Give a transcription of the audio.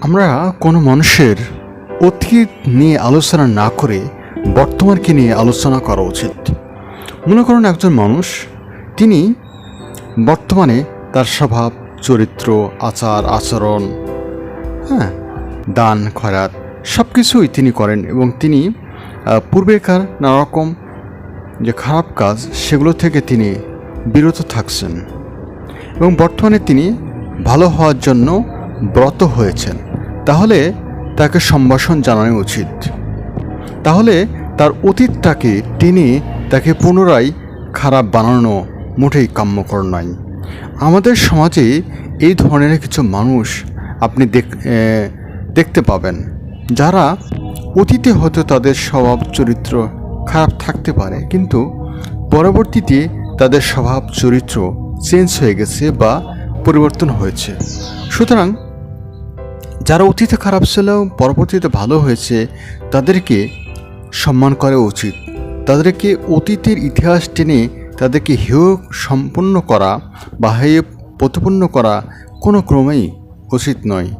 আমরা কোনো মানুষের অতীত নিয়ে আলোচনা না করে বর্তমানকে নিয়ে আলোচনা করা উচিত। মনে করুন একজন মানুষ, তিনি বর্তমানে তার স্বভাব, চরিত্র, আচার আচরণ, দান খয়রাত সব কিছুই তিনি করেন এবং তিনি পূর্বেকার নানারকম যে খারাপ কাজ সেগুলো থেকে তিনি বিরত থাকছেন এবং বর্তমানে তিনি ভালো হওয়ার জন্য ব্রত হয়েছেন। তাহলে তাকে সম্ভাষণ জানানো উচিত। তাহলে তার অতীতটাকে টেনে তাকে পুনরায় খারাপ বানানো মোটেই কাম্যকর নয়। আমাদের সমাজে এই ধরনের কিছু মানুষ আপনি দেখতে পাবেন, যারা অতীতে হয়তো তাদের স্বভাব চরিত্র খারাপ থাকতে পারে, কিন্তু পরবর্তীতে তাদের স্বভাব চরিত্র চেঞ্জ হয়ে গেছে বা পরিবর্তন হয়েছে। সুতরাং যারা অতীতে খারাপ ছিল পরবর্তীতে ভালো হয়েছে, তাদেরকে সম্মান করা উচিত। তাদেরকে অতীতের ইতিহাস টেনে তাদেরকে হেয় সম্পন্ন করা বা হেয় প্রতিপন্ন করা কোনো ক্রমেই উচিত নয়।